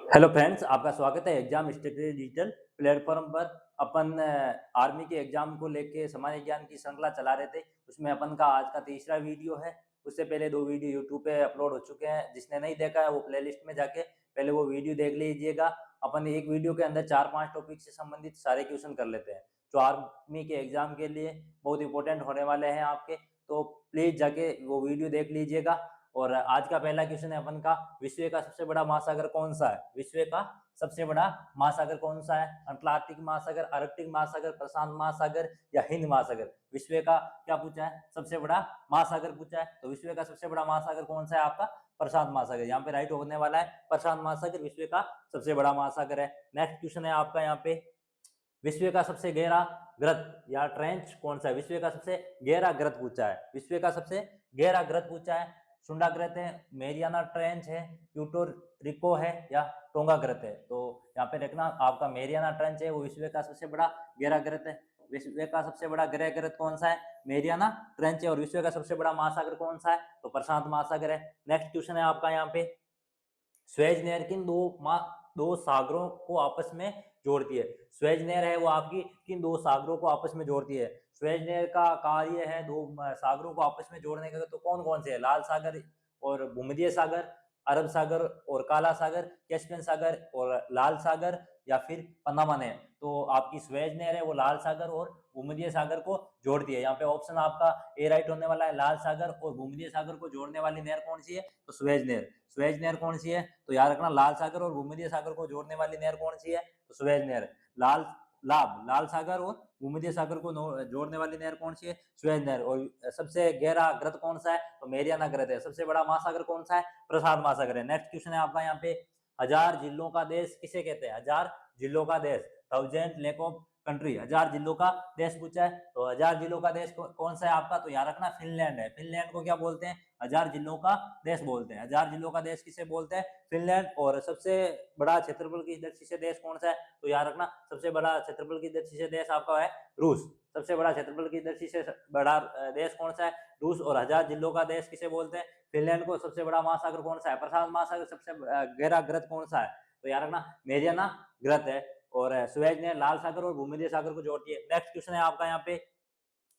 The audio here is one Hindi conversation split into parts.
हेलो फ्रेंड्स, आपका स्वागत है एग्जाम स्टडी डिजिटल प्लेटफॉर्म पर। अपन आर्मी के एग्जाम को लेके सामान्य ज्ञान की श्रृंखला चला रहे थे। उसमें अपन का आज का तीसरा वीडियो है। उससे पहले दो वीडियो यूट्यूब पे अपलोड हो चुके हैं। जिसने नहीं देखा है वो प्लेलिस्ट में जाके पहले वो वीडियो देख लीजिएगा। अपन एक वीडियो के अंदर 4-5 टॉपिक से संबंधित सारे क्वेश्चन कर लेते हैं जो आर्मी के एग्जाम के लिए बहुत इंपॉर्टेंट होने वाले हैं आपके। तो प्लीज जाके वो वीडियो देख लीजिएगा। और आज का पहला क्वेश्चन है अपन का, विश्व का सबसे बड़ा महासागर कौन सा है? विश्व का सबसे बड़ा महासागर कौन सा है? अटलांटिक महासागर, आर्कटिक महासागर, प्रशांत महासागर या हिंद महासागर? विश्व का क्या पूछा है? सबसे बड़ा महासागर पूछा है। तो विश्व का सबसे बड़ा महासागर कौन सा है आपका? प्रशांत महासागर। यहाँ पे राइट होने वाला है प्रशांत महासागर विश्व का सबसे बड़ा महासागर है। नेक्स्ट क्वेश्चन है आपका यहाँ पे, विश्व का सबसे गहरा ग्रत या ट्रेंच कौन सा है? विश्व का सबसे गहरा ग्रत पूछा है। विश्व का सबसे गहरा ग्रत पूछा है। सुंडा ग्रत है, मेरियाना ट्रेंच है, प्यूटो रिको है या टोंगा ग्रत है? तो यहाँ पे देखना आपका मेरियाना ट्रेंच है वो विश्व का सबसे बड़ा गहरा ग्रत है। विश्व का सबसे बड़ा गहरा ग्रत कौन सा है? मेरियाना ट्रेंच है। और विश्व का सबसे बड़ा महासागर कौन सा है? तो प्रशांत महासागर है। नेक्स्ट क्वेश्चन है आपका यहाँ पे, स्वेज नहर किन दो सागरों को आपस में जोड़ती है? स्वेज नहर है वो आपकी किन दो सागरों को आपस में जोड़ती है? स्वेज नहर का कार्य है दो सागरों को आपस में जोड़ने का। तो कौन कौन से है? लाल सागर और भूमध्य सागर, अरब सागर और काला सागर, कैस्पियन सागर और लाल सागर या फिर पनामा नहर? तो आपकी स्वेज नहर है वो लाल सागर और भूमध्य सागर को जोड़ती है। यहाँ पे ऑप्शन आपका ए राइट होने वाला है। लाल सागर और भूमध्य सागर को जोड़ने वाली नहर कौन सी है? तो स्वेज नहर। स्वेज नहर कौन सी है? तो याद रखना, लाल सागर और भूमध्य सागर को जोड़ने वाली नहर कौन सी है? तो स्वेज नहर। लाल सागर और भूमध्य सागर को जोड़ने वाली नहर कौन सी है? स्वेज नहर। और सबसे गहरा ग्रत कौन सा है? तो मेरियाना ग्रत है। सबसे बड़ा महासागर कौन सा है? प्रशांत महासागर है। नेक्स्ट क्वेश्चन है आपका यहाँ पे, हजार जिलों का देश किसे कहते हैं? हजार जिलों का देश, 1000 लेक ऑफ कंट्री, हजार जिलों का देश पूछा है। तो हजार जिलों का देश कौन सा है आपका? तो याद रखना फिनलैंड है। फिनलैंड को क्या बोलते हैं? हजार जिलों का देश बोलते हैं। हजार जिलों का देश किसे बोलते हैं? फिनलैंड। और सबसे बड़ा क्षेत्रफल की दृष्टि से देश कौन सा है? तो याद रखना सबसे बड़ा क्षेत्रफल की दृष्टि से देश आपका है रूस। सबसे बड़ा क्षेत्रफल की दृष्टि से बड़ा देश कौन सा है? रूस। और हजार जिलों का देश किसे बोलते हैं? फिनलैंड को। सबसे बड़ा महासागर कौन सा है? प्रशांत महासागर। सबसे गहरा ग्रत कौन सा है? तो याद रखना मेरियाना ग्रत है। और सुएज ने लाल सागर और भूमध्य सागर को जोड़ती है। नेक्स्ट क्वेश्चन है आपका यहाँ पे,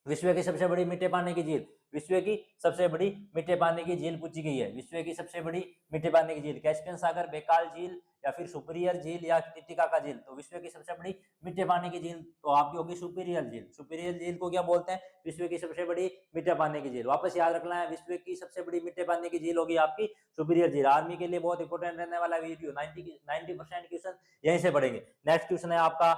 विश्व की सबसे बड़ी मीठे पानी की झील। विश्व की सबसे बड़ी मीठे पानी की झील पूछी गई है। विश्व की सबसे बड़ी मीठे पानी की झील, कैस्पियन सागर, बेकाल झील या फिर सुपीरियर झील या टिटिकाका झील? तो विश्व की सबसे बड़ी मीठे पानी की झील तो आपकी होगी सुपीरियर झील। सुपीरियर झील को क्या बोलते हैं? विश्व की सबसे बड़ी मीठे पानी की झील। वापस याद रखना है, विश्व की सबसे बड़ी मीठे पानी की झील होगी आपकी सुपीरियर झील। आर्मी के लिए बहुत इंपॉर्टेंट रहने वाला वीडियो, 90% क्वेश्चन यहीं से पढ़ेंगे। नेक्स्ट क्वेश्चन है आपका,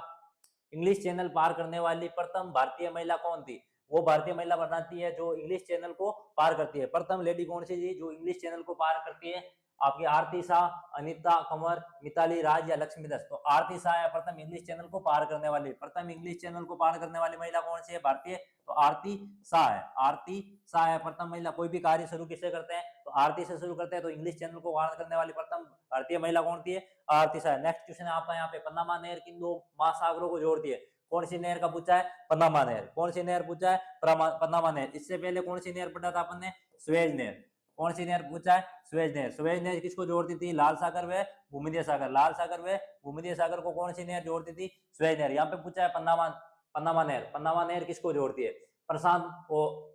इंग्लिश चैनल पार करने वाली प्रथम भारतीय महिला कौन थी? वो भारतीय महिला बनाती है जो इंग्लिश चैनल को पार करती है। प्रथम लेडी कौन सी थी जो इंग्लिश चैनल को पार करती है? आपकी आरती शाह, अनीता कंवर, मिताली राज या लक्ष्मी दस? तो आरती शाह है प्रथम इंग्लिश चैनल को पार करने वाली। प्रथम इंग्लिश चैनल को पार करने वाली महिला कौन सी है भारतीय? तो आरती शाह है। आरती शाह है प्रथम महिला। कोई भी कार्य शुरू किससे करते हैं? तो आरती से शुरू करते हैं। तो इंग्लिश चैनल को पार करने वाली प्रथम भारतीय महिला कौन थी? आरती शाह। नेक्स्ट क्वेश्चन है आपका यहाँ पे, पन्नामा नहर किन दो महासागरों को जोड़ती है? कौन सी नहर का पूछा है? पन्नामा नहर। कौन सी नहर पूछा है? पन्नामा नहर। इससे पहले कौन सी नहर पढ़ा था अपन ने? स्वेज नहर। कौन सी नहर पूछा है? स्वेज नहर। स्वेज नहर किसको जोड़ती थी? लाल सागर व भूमध्य सागर। लाल सागर व भूमध्य सागर को कौन सी नहर जोड़ती थी? स्वेज नहर। यहाँ पे पूछा है पन्नामा नहर। पन्नामा नहर किसको जोड़ती है? प्रशांत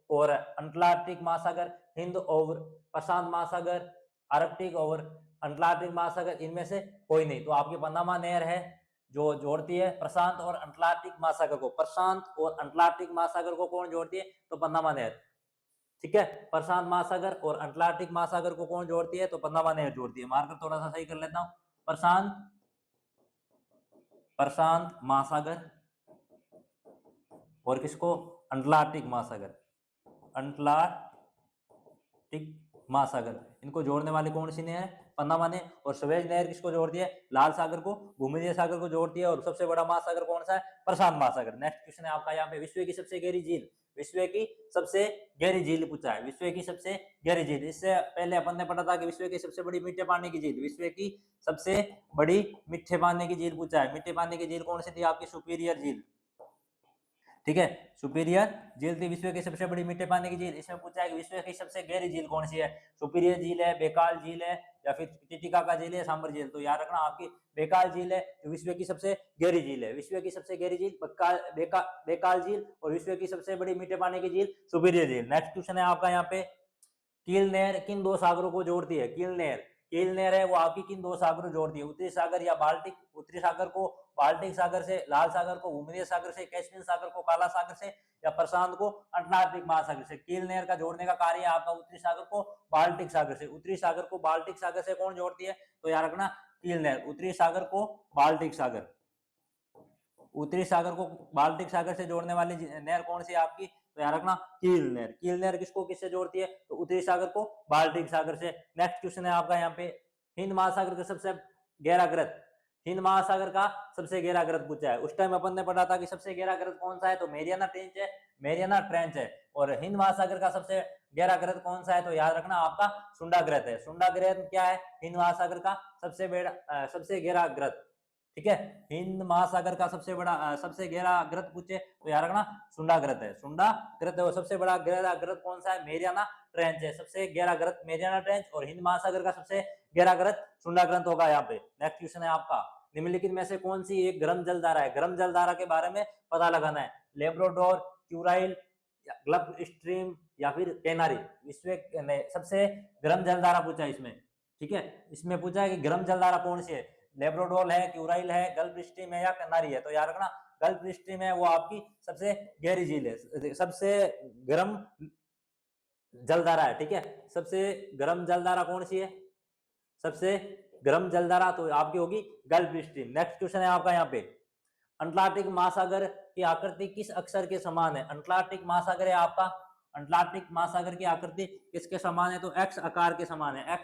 और अटलांटिक महासागर, हिंद और प्रशांत महासागर, आर्कटिक और अटलांटिक महासागर, इनमें से कोई नहीं। तो आपकी पन्नामा नहर है जो जोड़ती है प्रशांत और अटलांटिक महासागर को। प्रशांत और अटलांटिक महासागर को कौन जोड़ती है? तो पन्नामा नहर। ठीक है, प्रशांत महासागर और अटलांटिक महासागर को कौन जोड़ती है? तो पन्नामा नहर जोड़ती है। मार्कर थोड़ा सा सही कर लेता हूं, प्रशांत महासागर और किसको? अटलांटिक महासागर। अटलांटिक महासागर, इनको जोड़ने वाली कौन सी नहर है? पन्नामा नहर। और सुएज नहर किसको जोड़ती है? लाल सागर को भूमध्य सागर को जोड़ती है। और सबसे बड़ा महासागर कौन सा है? प्रशांत महासागर। नेक्स्ट क्वेश्चन है आपका यहाँ पे, विश्व की सबसे गहरी झील। विश्व की सबसे गहरी झील पूछा है। विश्व की सबसे गहरी झील, इससे पहले अपन ने पढ़ा था कि विश्व की सबसे बड़ी मीठे पानी की झील। विश्व की सबसे बड़ी मीठे पानी की झील पूछा है। मीठे पानी की झील कौन सी थी? आपकी सुपीरियर झील। ठीक है, सुपीरियर झील थी विश्व की सबसे बड़ी मीठे पानी की झील। इसमें पूछा है कि विश्व की सबसे गहरी झील कौन सी है? सुपीरियर झील है, बेकाल झील है या फिर टिटिकाका झील है, सांबर झील। तो याद रखना आपकी बेकाल झील है जो विश्व की सबसे गहरी झील है, विश्व की सबसे गहरी झील बेकाल झील, और विश्व की सबसे बड़ी मीठे पानी की झील सुपीरियर झील। नेक्स्ट क्वेश्चन है आपका यहाँ पे, कील नहर किन दो सागरों को जोड़ती है? कील नहर है वो आपकी किन दो सागरों जोड़ती है? उत्तरी सागर या बाल्टिक, उत्तरी सागर को बाल्टिक सागर से, लाल सागर को भूमध्य सागर से, कैस्पियन सागर को काला सागर से, या प्रशांत को अटलांटिक महासागर से। कील नहर का जोड़ने का कार्य है आपका उत्तरी सागर को बाल्टिक सागर से। उत्तरी सागर को बाल्टिक सागर से कौन जोड़ती है? तो याद रखना कील नहर। उत्तरी सागर को बाल्टिक सागर, उत्तरी सागर को बाल्टिक सागर से जोड़ने वाली नहर कौन सी है आपकी? तो याद रखना कील नहर। कील नहर किसको किससे जोड़ती है? तो उत्तरी सागर को बाल्टिक सागर से। नेक्स्ट क्वेश्चन है आपका यहाँ पे, हिंद महासागर का सबसे गहरा ग्रत, हिंद महासागर का सबसे गहरा ग्रत पूछा है। उस टाइम अपन ने पढ़ा था कि सबसे गहरा ग्रत कौन सा है? तो मेरियाना ट्रेंच है, मेरियाना ट्रेंच है। और हिंद महासागर का सबसे गहरा ग्रत कौन सा है? तो याद रखना आपका सुंडा ग्रत है। सुंडा ग्रत क्या है? हिंद महासागर का सबसे गहरा ग्रत। ठीक है, हिंद महासागर का सबसे गहरा ग्रत पूछे तो याद रखना सुंडा ग्रत है। सुंडा ग्रत है। और सबसे बड़ा गहरा ग्रत कौन सा है? मेरियाना ट्रेंच है। सबसे गहरा ग्रत मेरियाना ट्रेंच, और हिंद महासागर का सबसे गहरा ग्रत सुंडा ग्रत होगा यहाँ पे। नेक्स्ट क्वेश्चन है आपका, निम्नलिखित में से कौन सी एक गर्म जलधारा है? गर्म जलधारा के बारे में पता लगाना है। लेब्राडोर, क्यूराइल, ग्ल्फ स्ट्रीम, या फिर कैनारी। इसमें सबसे गर्म जलधारा पूछा है इसमें। ठीक है, इसमें पूछा है कि गर्म जलधारा कौन सी है? लेब्राडोर है, क्यूराइल है, गल्फ स्ट्रीम है, या कैनारी है? तो याद रखना गल्फ स्ट्रीम है वो आपकी सबसे गहरी झील है, सबसे गर्म जलधारा है। ठीक है, सबसे गर्म जलधारा कौन सी है? सबसे गर्म जलधारा तो आपकी होगी गल्फ स्ट्रीम। नेक्स्ट क्वेश्चन है आपका यहाँ पे, अटलांटिक महासागर की आकृति किस अक्षर के समान है? अटलांटिक महासागर है आपका, अटलांटिक महासागर की आकृति किसके समान है? तो एक्स आकार के समान है।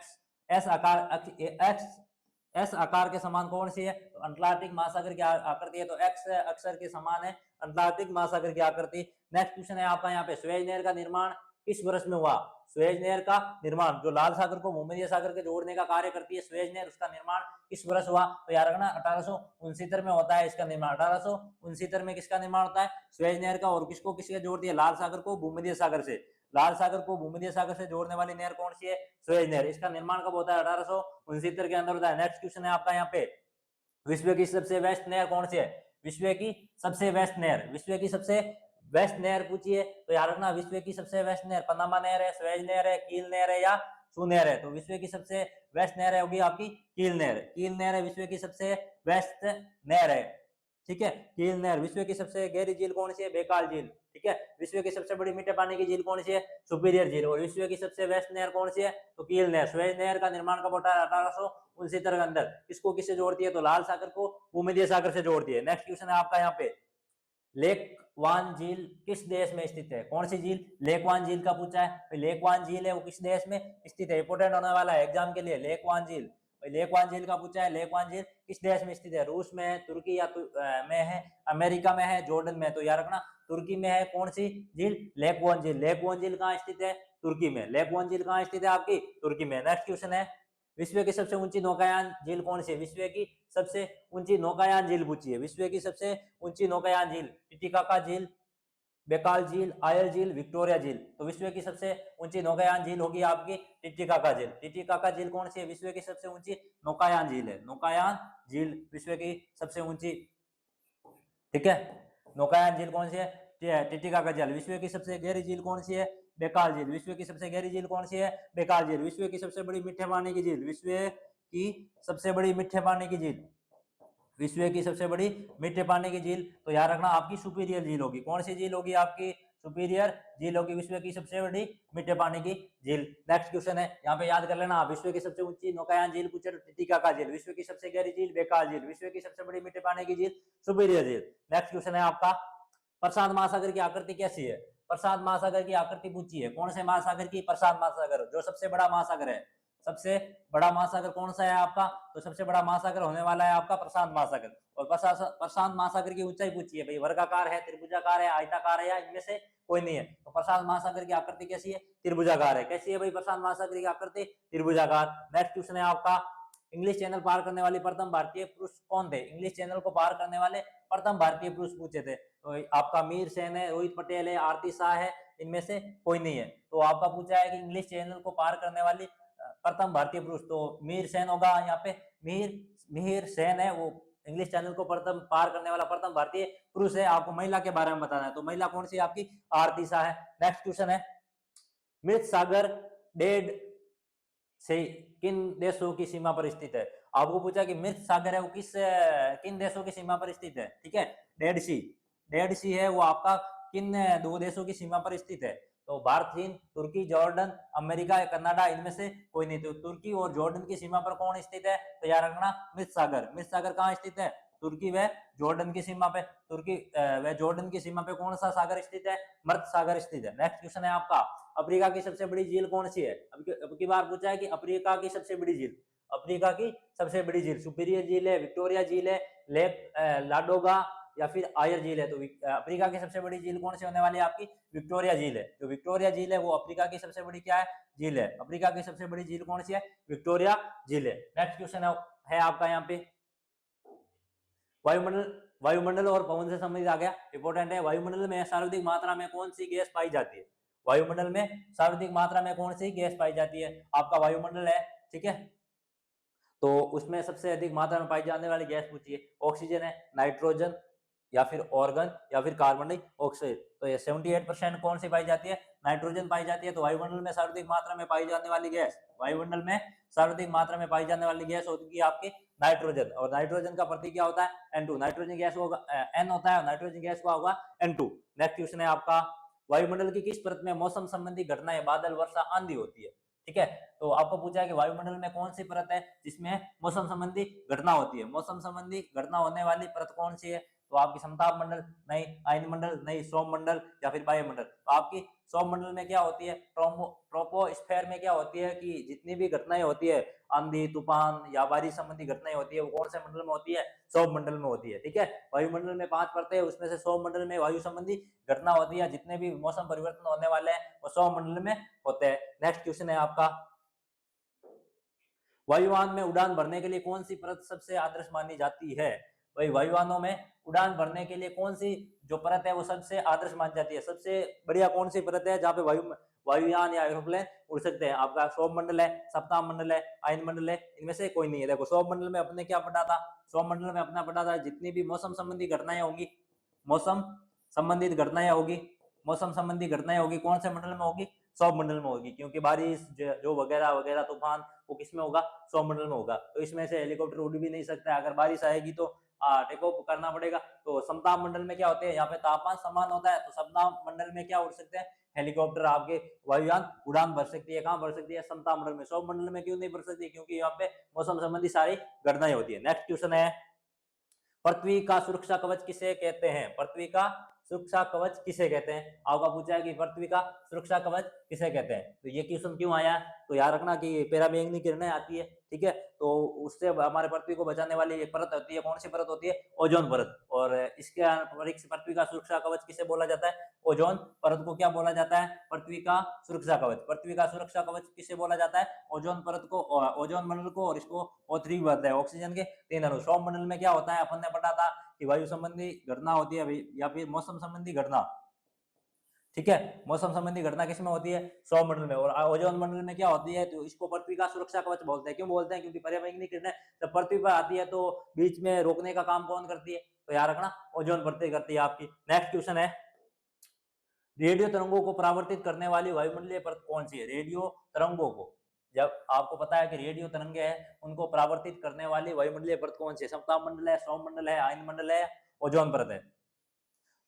एस आकार के समान कौन सी है? तो अटलांटिक महासागर की आकृति है, तो एक्स अक्षर के समान है अटलांटिक महासागर की आकृति। नेक्स्ट क्वेश्चन है आपका यहाँ पे, सुएज नहर का निर्माण किस वर्ष में हुआ? सुएज नहर का निर्माण जो लाल सागर को भूमध्य सागर के जोड़ने का कार्य करती है, सुएज नहर, उसका निर्माण किस वर्ष हुआ? तो याद रखना 1869 में होता है इसका निर्माण। 1869 में किसका निर्माण होता है? सुएज नहर का। और किसको किसके जोड़ती है? लाल सागर को भूमध्य सागर से। लाल सागर को भूमध्य सागर से जोड़ने वाली नहर कौन सी है? सुएज नहर। इसका निर्माण कब होता है? 1869 के अंदर होता है। नेक्स्ट क्वेश्चन है आपका यहाँ पे, विश्व की सबसे वेस्ट नहर कौन सी है? विश्व की सबसे वेस्ट नहर, विश्व की सबसे वेस्ट नहर पूछिए तो याद रखना विश्व की सबसे वेस्ट नहर पनामा नहर है, सुएज नहर है, कील नहर है, या सू नहर है? तो विश्व की सबसे वेस्ट नहर है होगी आपकी कील नहर। कील नहर है विश्व की सबसे वेस्ट नहर है। ठीक है, कील नहर। विश्व की सबसे गहरी झील कौन सी है? बेकाल झील। ठीक है, विश्व की सबसे बड़ी मीठे पानी की झील कौन सी है? सुपीरियर झील। और विश्व की सबसे वेस्ट नहर कौन सी है? तो कील नहर। सुएज नहर का निर्माण कब होता है? 1869 के अंदर। किसको किससे जोड़ती है? तो लाल सागर को भूमध्य सागर से जोड़ती है। नेक्स्ट क्वेश्चन है आपका यहाँ पे, लेकवान झील किस देश में स्थित है? कौन सी झील? लेकवान झील का पूछा है। लेकवान झील है वो किस देश में स्थित है? इंपोर्टेंट होने वाला है एग्जाम के लिए। लेकवान झील, लेकवान झील का पूछा है। लेकवान झील किस देश में स्थित है? रूस में है, तुर्की या में है, अमेरिका में है, जॉर्डन में है? तो याद रखना तुर्की में है। कौन सी झील? लेकवान झील। लेकवान झील कहाँ स्थित है? तुर्की में। लेकवान झील कहाँ स्थित है आपकी? तुर्की में। नेक्स्ट क्वेश्चन है, विश्व की सबसे ऊंची नौकायान झील कौन सी है? विश्व की सबसे ऊंची नौकायान झील पूछी है। विश्व की सबसे ऊंची नौकायान झील, टिटिकाका झील, बेकाल झील, आयल झील, विक्टोरिया झील। तो विश्व की सबसे ऊंची नौकायान झील होगी आपकी टिटिकाका झील। टिटिकाका झील कौन सी है? विश्व की सबसे ऊंची नौकायान झील है। नौकायान झील विश्व की सबसे ऊंची। ठीक है, नौकायान झील कौन सी है? टिटिकाका झील। विश्व की सबसे गहरी झील कौन सी है? बेकाल झील। विश्व की सबसे गहरी झील कौन सी है? बेकाल झील। विश्व की सबसे बड़ी मीठे पानी की झील, विश्व की सबसे बड़ी मीठे पानी की झील, विश्व की सबसे बड़ी मीठे पानी की झील तो याद रखना आपकी सुपीरियर झील होगी। कौन सी झील होगी आपकी? सुपीरियर झील होगी विश्व की सबसे बड़ी मीठे पानी की झील। नेक्स्ट क्वेश्चन है यहाँ पे याद कर लेना, विश्व की सबसे ऊंची नौकायान झील पूछे तो टिटिकाका झील। विश्व की सबसे गहरी झील बेकाल झील। विश्व की सबसे बड़ी मीठे पानी की झील सुपीरियर झील। नेक्स्ट क्वेश्चन है आपका, प्रशांत महासागर की आकृति कैसी है? प्रशांत महासागर की आकृति पूछी है। कौन से महासागर की? प्रशांत महासागर, जो सबसे बड़ा महासागर है। सबसे बड़ा महासागर कौन सा है आपका? तो सबसे बड़ा महासागर होने वाला है आपका प्रशांत महासागर। और प्रशांत महासागर की ऊंचाई पूछी है भाई, वर्गाकार है, त्रिभुजाकार है, आयताकार है, या इनमें से कोई नहीं है? तो प्रशांत महासागर की आकृति कैसी है? त्रिभुजाकार है। कैसी है भाई प्रशांत महासागर की आकृति? त्रिभुजाकार। नेक्स्ट क्वेश्चन है आपका, इंग्लिश चैनल पार करने वाले प्रथम भारतीय पुरुष कौन थे? इंग्लिश चैनल को पार करने वाले प्रथम भारतीय पुरुष पूछे थे। तो आपका मीर सेन है, रोहित पटेल है, आरती शाह है, इनमें से कोई नहीं है। तो आपका पूछा है कि इंग्लिश चैनल को पार करने वाली प्रथम भारतीय पुरुष, तो मिहिर सेन होगा यहाँ पे। मिहिर सेन है वो इंग्लिश चैनल को प्रथम पार करने वाला प्रथम भारतीय पुरुष है। आपको महिला के बारे में बताना है, तो महिला कौन सी है आपकी? आरती शाह है। नेक्स्ट क्वेश्चन है, मृत सागर डेड से किन देशों की सीमा पर स्थित है? आपको पूछा कि मृत सागर है वो किन देशों की सीमा पर स्थित है? ठीक है, डेड सी है वो आपका किन दो देशों की सीमा पर स्थित है? तो भारत, चीन, तुर्की, जॉर्डन, अमेरिका, कनाडा, इनमें से कोई नहीं। तो तुर्की और जॉर्डन की सीमा पर कौन स्थित है? तो याद रखना मृत सागर कहाँ स्थित है? तुर्की व जॉर्डन की सीमा पे। तुर्की व जॉर्डन की सीमा पे कौन सा सागर स्थित है? मृत सागर स्थित है। नेक्स्ट क्वेश्चन है आपका, अफ्रीका की सबसे बड़ी झील कौन सी है? अब की बार पूछा है कि अफ्रीका की सबसे बड़ी झील, अफ्रीका की सबसे बड़ी झील सुपीरियर झील है, विक्टोरिया झील है, लेक लाडोगा या फिर आयर झील है? तो अफ्रीका की सबसे बड़ी झील कौन सी होने वाली है आपकी? विक्टोरिया झील है। जो विक्टोरिया झील है वो अफ्रीका की सबसे बड़ी क्या है? झील है। अफ्रीका की सबसे बड़ी झील कौन सी है? विक्टोरिया झील है। नेक्स्ट क्वेश्चन है आपका यहाँ पे, वायुमंडल और पवन से संबंधित आ गया, इंपॉर्टेंट है। वायुमंडल में सर्वाधिक मात्रा में कौन सी गैस पाई जाती है? वायुमंडल में सर्वाधिक मात्रा में कौन सी गैस पाई जाती है? आपका वायुमंडल है, ठीक है, तो उसमें सबसे अधिक मात्रा में पाई जाने वाली गैस पूछिए, ऑक्सीजन है, नाइट्रोजन या फिर ऑर्गन या फिर कार्बन डाइऑक्साइड। तो ये 78% कौन सी पाई जाती है? नाइट्रोजन पाई जाती है। तो वायुमंडल में सर्वाधिक मात्रा में पाई जाने वाली गैस, वायुमंडल में सर्वाधिक मात्रा में पाई जाने वाली गैस होती है आपकी नाइट्रोजन। और नाइट्रोजन का प्रतीक क्या होता है? N2। नाइट्रोजन गैस होगा N होता है, नाइट्रोजन गैस का होगा N2। नेक्स्ट क्वेश्चन है आपका, वायुमंडल की किस परत में मौसम संबंधी घटनाएं, बादल, वर्षा, आंधी होती है? ठीक है, तो आपको पूछा है कि वायुमंडल में कौन सी परत है जिसमें मौसम संबंधी घटना होती है? मौसम संबंधी घटना होने वाली परत कौन सी है? तो आपकी समताप मंडल नहीं, आयन मंडल नहीं, सौम मंडल या फिर वायुमंडल। तो आपकी सौम मंडल में क्या होती है? ट्रोपोस्फेयर में क्या होती है कि जितनी भी घटनाएं होती है, आंधी, तूफान या बारिश संबंधी घटनाएं होती है, वो कौन से मंडल में होती है? सौम मंडल में होती है। ठीक है, वायुमंडल में 5 परतें हैं, उसमें से सौम मंडल में वायु संबंधी घटना होती है, जितने भी मौसम परिवर्तन होने वाले हैं वो सौम मंडल में होते हैं। नेक्स्ट क्वेश्चन है आपका, वायुयान में उड़ान भरने के लिए कौन सी परत सबसे आदर्श मानी जाती है? भाई वायुयानों में उड़ान भरने के लिए कौन सी जो परत है वो सबसे आदर्श मानी जाती है? सबसे बढ़िया कौन सी परत है जहाँ पे वायुयान या एरोप्लेन उड़ सकते हैं? आपका सौर मंडल है, सप्ताह मंडल है, आयन मंडल है, इनमें से कोई नहीं है। देखो सौर मंडल में अपने क्या पढ़ा था? सौर मंडल में अपना पढ़ा था जितनी भी मौसम संबंधी घटनाएं होंगी, मौसम संबंधित घटनाएं होगी, मौसम संबंधी घटनाएं होगी, कौन से मंडल में होगी? सौर मंडल में होगी, क्योंकि बारिश जो वगैरह वगैरह तूफान वो किसमें होगा? सौर मंडल में होगा। तो इसमें से हेलीकॉप्टर उड़ भी नहीं सकता, अगर बारिश आएगी तो टेक ऑफ करना पड़ेगा। तो समताप मंडल में क्या होते हैं? यहाँ पे तापमान समान होता है, तो समताप मंडल में क्या उड़ सकते हैं? हेलीकॉप्टर, आपके वायुयान उड़ान भर सकती है। कहाँ भर सकती है? समताप मंडल में। सौर मंडल में क्यों नहीं भर सकती? क्योंकि यहाँ पे मौसम संबंधी सारी घटनाएं होती है। नेक्स्ट क्वेश्चन है, पृथ्वी का सुरक्षा कवच किसे कहते हैं? पृथ्वी का सुरक्षा कवच किसे कहते हैं? आपका पूछा है कि पृथ्वी का सुरक्षा कवच किसे कहते हैं। तो ये क्वेश्चन क्यों आया? तो याद रखना कि पराबैंगनी किरणें आती है, ठीक है, तो उससे हमारे पृथ्वी को बचाने वाली एक परत होती है, कौन सी परत होती है? ओजोन परत। और इसके अंतरिक्ष पृथ्वी का सुरक्षा कवच किसे बोला जाता है? ओजोन परत को क्या बोला जाता है? पृथ्वी का सुरक्षा कवच। पृथ्वी का सुरक्षा कवच किसे बोला जाता है? ओजोन परत को, ओजोन मंडल को, और इसको O3 बोलते हैं, ऑक्सीजन के 3 अणु। सौर मंडल में क्या होता है? अपन ने पढ़ा था कि वायु संबंधी घटना होती है या फिर मौसम संबंधी घटना, ठीक है, मौसम संबंधी घटना किसमें होती है? सौर मंडल में। और ओजोन मंडल में क्या होती है? तो इसको पृथ्वी का सुरक्षा कवच बोलते हैं। क्यों बोलते हैं? क्योंकि पर्यावरणीय किरणें जब पृथ्वी पर आती है तो बीच में रोकने का काम कौन करती है? तो याद रखना ओजोन परत करती है आपकी। नेक्स्ट क्वेश्चन है, रेडियो तरंगों को परावर्तित करने वाली वायुमंडलीय परत कौन सी है? रेडियो तरंगों को, जब आपको पता है कि रेडियो तरंगे हैं, उनको परावर्तित करने वाली वायुमंडलीय परत कौन सी है? सप्ताह मंडल है, सौर मंडल है, आयन मंडल है, ओजोन परत है।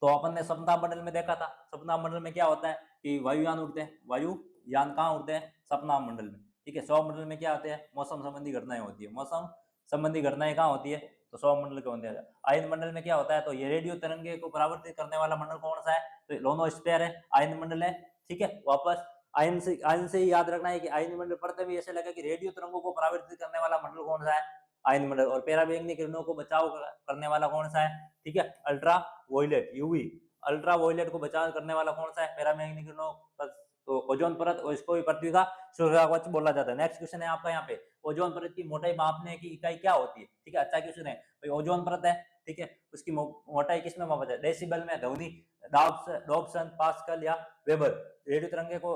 तो अपन ने सप्ताह मंडल में देखा था, सप्ताह मंडल में क्या होता है कि वायुयान उड़ते हैं। वायुयान कहाँ उड़ते हैं? सप्ताह मंडल में, ठीक है। सौर मंडल में क्या होते हैं? मौसम संबंधी घटनाएं होती है। मौसम संबंधी घटनाएं कहाँ होती है? तो सौर मंडल के होते हैं। आयन मंडल में क्या होता है? तो ये रेडियो तरंगे को परावर्तित करने वाला मंडल कौन सा है? तो लोनोस्फीयर है, आयन मंडल है, ठीक है। वापस आयन से ही याद रखना है कि आयन मंडल पढ़ते भी ऐसे लगा कि रेडियो तरंगों को परावर्तित करने वाला मंडल कौन सा है? आयन मंडल। और पराबैंगनी किरणों को बचाव करने वाला कौन सा है? ठीक है, अल्ट्रा वोयलेट, यूवी। अल्ट्रा वोयलेट को बचाव करने वाला कौन सा है? पराबैंगनी किरणों, तो ओजोन परत, और इसको भी पृथ्वी का सुरक्षा कवच बोला जाता है। नेक्स्ट क्वेश्चन है आपका यहाँ पे, ओजोन परत की मोटाई मापने की इकाई क्या होती है? ठीक है, अच्छा क्वेश्चन है भाई। ओजोन परत है, ठीक है, उसकी मोटाई किसमें मापा जाए? डेसिबल में, ध्वनि, डॉप्सन, पास्कल या वेबर। रेडियो तरंगे को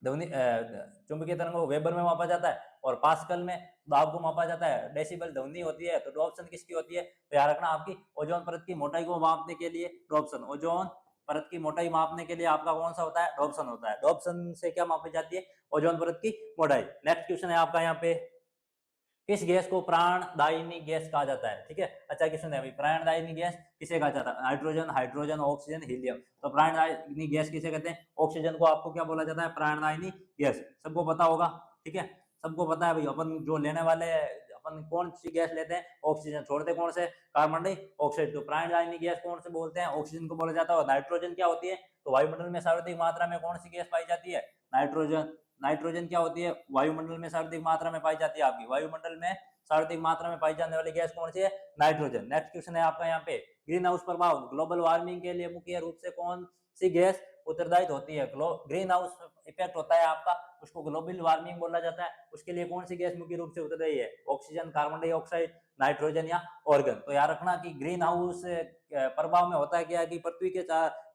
चुंबकीय तरंग को वेबर में मापा जाता है और पास्कल में दाब को मापा जाता है। डेसिबल ध्वनि होती है। तो डॉप्सन किसकी होती है? तो याद रखना आपकी ओजोन परत की मोटाई को मापने के लिए डॉप्सन, ओजोन परत की मोटाई मापने के लिए आपका कौन सा होता है? डॉप्सन होता है। डॉप्सन से क्या मापी जाती है? ओजोन परत की मोटाई। नेक्स्ट क्वेश्चन है आपका यहाँ पे, किस गैस को प्राणदायिनी गैस कहा जाता है? ठीक है, अच्छा क्वेश्चन है भाई, प्राणदायिनी गैस किसे कहा जाता है? Nitrogen, hydrogen, oxygen, helium. तो प्राणदायिनी गैस किसे कहते हैं? ऑक्सीजन को आपको क्या बोला जाता है? प्राणदायिनी गैस। सबको पता होगा, ठीक है, सबको पता है भाई। अपन जो लेने वाले, अपन कौन सी गैस लेते हैं? ऑक्सीजन। छोड़ते कौन से? Carbon dioxide. तो प्राणदायिनी गैस कौन से बोलते हैं? ऑक्सीजन को बोला जाता है। नाइट्रोजन क्या होती है? तो वायुमंडल में सर्वाधिक मात्रा में कौन सी गैस पाई जाती है? नाइट्रोजन। नाइट्रोजन क्या होती है? वायुमंडल में सर्वाधिक मात्रा में पाई जाती है। आपकी वायुमंडल में सर्वाधिक मात्रा में पाई जाने वाली गैस कौन सी है? नाइट्रोजन। नेक्स्ट क्वेश्चन है आपका यहाँ पे, ग्रीन हाउस प्रभाव, ग्लोबल वार्मिंग के लिए मुख्य रूप से कौन सी गैस उत्तरदायी होती है? ग्रीन हाउस इफेक्ट होता है आपका, उसको ग्लोबल वार्मिंग बोला जाता है। उसके लिए कौन सी गैस मुख्य रूप से उत्तरदायी है? ऑक्सीजन, कार्बन डाइऑक्साइड, नाइट्रोजन या ऑर्गन। तो याद रखना कि ग्रीन हाउस प्रभाव में होता है क्या कि पृथ्वी के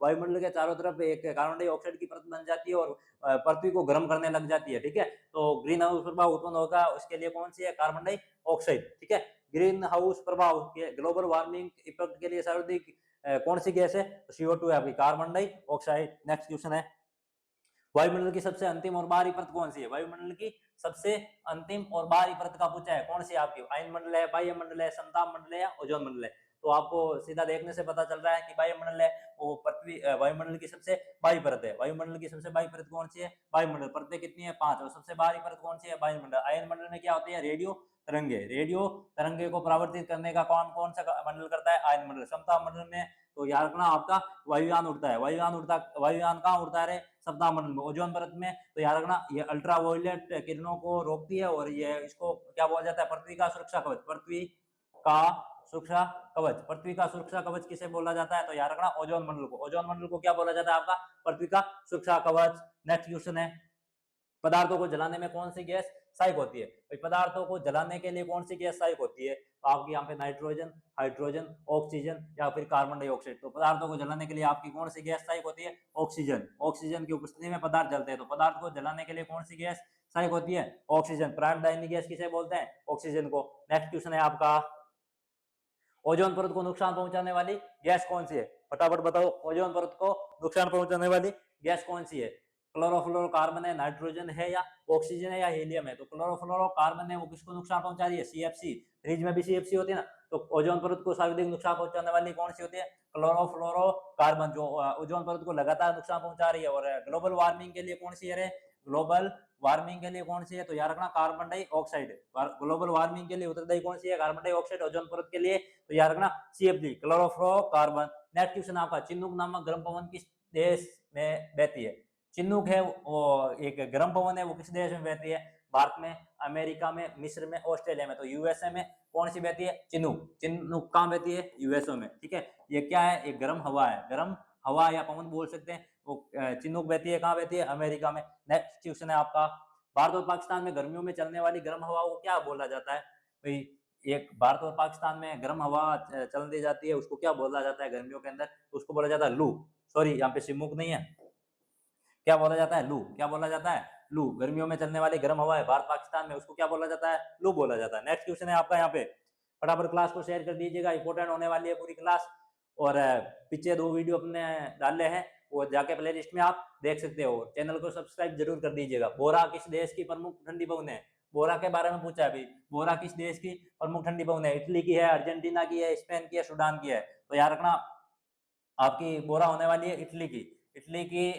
वायुमंडल के चारों तरफ एक कार्बन डाइऑक्साइड की परत बन जाती है और पृथ्वी को गर्म करने लग जाती है। ठीक है, तो ग्रीन हाउस प्रभाव उत्पन्न होगा, उसके लिए कौन सी है? Carbon dioxide. ठीक है, ग्रीन हाउस प्रभाव के ग्लोबल वार्मिंग इफेक्ट के लिए सर्वाधिक कौन सी गैस है? तो CO2 है आपकी, कार्बन डाइऑक्साइड। नेक्स्ट क्वेश्चन है, वायुमंडल की सबसे अंतिम और बाहरी परत कौन सी है? वायुमंडल की सबसे अंतिम और बाहरी परत का पूछा है, कौन सी आपकी? आयनमंडल है, बाह्यमंडल है, समताप मंडल है या ओजोन मंडल है? तो आपको सीधा देखने से पता चल रहा है कि वायुमंडल है वो पृथ्वी वायुमंडल की सबसे बाहरी परत है। वायुमंडल की सबसे बाहरी परत कौन सी है? वायुमंडल। परतें कितनी है? 5। और सबसे बाहरी परत कौन सी है? वायुमंडल। आयनमंडल में क्या होती है? रेडियो तरंगे। रेडियो तरंगे को परावर्तित करने का काम कौन सा मंडल करता है? आयनमंडल। समताप मंडल में तो याद रखना आपका वायुयान उड़ता है। वायुयान कहाँ उड़ता है? सप्ताह मंडल में। ओजोन परत में तो याद रखना ये अल्ट्रावायलेट किरणों को रोकती है और ये इसको क्या बोला जाता है? पृथ्वी का सुरक्षा कवच। पृथ्वी का सुरक्षा कवच। पृथ्वी का सुरक्षा कवच किसे बोला जाता है? तो याद रखना ओजोन मंडल को। ओजोन मंडल को क्या बोला जाता है आपका? पृथ्वी का सुरक्षा कवच। नेक्स्ट क्वेश्चन है, पदार्थों को जलाने में कौन सी गैस सहायक होती है? पदार्थों को जलाने के लिए कौन सी गैस सहायक होती है? तो आपकी यहाँ पे नाइट्रोजन, हाइड्रोजन, ऑक्सीजन या फिर कार्बन डाइऑक्साइड। तो पदार्थों को जलाने के लिए आपकी कौन सी गैस सहायक होती है? ऑक्सीजन। ऑक्सीजन की उपस्थिति में पदार्थ जलते हैं। तो पदार्थ को जलाने के लिए कौन सी गैस सहायक होती है? ऑक्सीजन। प्राणदायिनी गैस किसे बोलते हैं? ऑक्सीजन को। नेक्स्ट क्वेश्चन है आपका, ओजोन परत को नुकसान पहुंचाने वाली गैस कौन सी है? फटाफट बताओ, ओजोन परत को नुकसान पहुंचाने वाली गैस कौन सी है? क्लोरोफ्लोरोकार्बन है, नाइट्रोजन है या ऑक्सीजन है या हीलियम है? तो क्लोरोफ्लोरोकार्बन है वो किसको नुकसान पहुंचा रही है? CFC। फ्रिज में भी CFC होती है ना, तो ओजोन परत को सर्वाधिक नुकसान पहुंचाने वाली कौन सी होती है? क्लोरोफ्लोरोकार्बन, जो ओजोन परत को लगातार नुकसान पहुंचा रही है। और ग्लोबल वार्मिंग के लिए कौन सी है? ग्लोबल वार्मिंग के लिए कौन सी है? तो याद रखना कार्बन डाइऑक्साइड। ग्लोबल वार्मिंग के लिए उत्तरदायी कौन सी है? Carbon dioxide. ओजोन परत के लिए तो याद रखना CFG, क्लोरोफ्लोरोकार्बन। नेक्स्ट क्वेश्चन आपका, चिनूक नामक गर्म पवन किस देश में बहती है? चिनूक है वो एक गर्म पवन है, वो किस देश में बहती है? भारत में, अमेरिका में, मिस्र में, ऑस्ट्रेलिया में। तो USA में कौन सी बहती है? चिनूक। चिनूक कहाँ बहती है? USA में। ठीक है, ये क्या है? एक गर्म हवा है, गर्म हवा या पवन बोल सकते हैं। वो चिनूक बहती है, कहाँ बहती है? अमेरिका में। नेक्स्ट क्वेश्चन है आपका, भारत और पाकिस्तान में गर्मियों में चलने वाली गर्म हवा को क्या बोला जाता है? भाई एक भारत और पाकिस्तान में गर्म हवा चलने दी जाती है, उसको क्या बोला जाता है गर्मियों के अंदर? उसको बोला जाता है लू। सॉरी, यहाँ पे सिमुक नहीं है, क्या बोला जाता है? लू। क्या बोला जाता है? लू। गर्मियों में चलने वाली गर्म हवा है भारत पाकिस्तान में, उसको क्या बोला जाता है? लू बोला जाता है। नेक्स्ट क्वेश्चन है आपका यहाँ पे, फटाफट क्लास को शेयर कर दीजिएगा, इंपॉर्टेंट होने वाली है पूरी क्लास। और पीछे 2 वीडियो अपने डाले हैं, वो जाके प्ले लिस्ट में आप देख सकते हो। चैनल को सब्सक्राइब जरूर कर दीजिएगा। बोरा किस देश की प्रमुख ठंडी पवन है? बोरा के बारे में पूछा है भाई, बोरा किस देश की प्रमुख ठंडी पवन है? इटली की है, अर्जेंटीना की है, स्पेन की है, सूडान की है? तो याद रखना आपकी बोरा होने वाली है इटली की। इटली की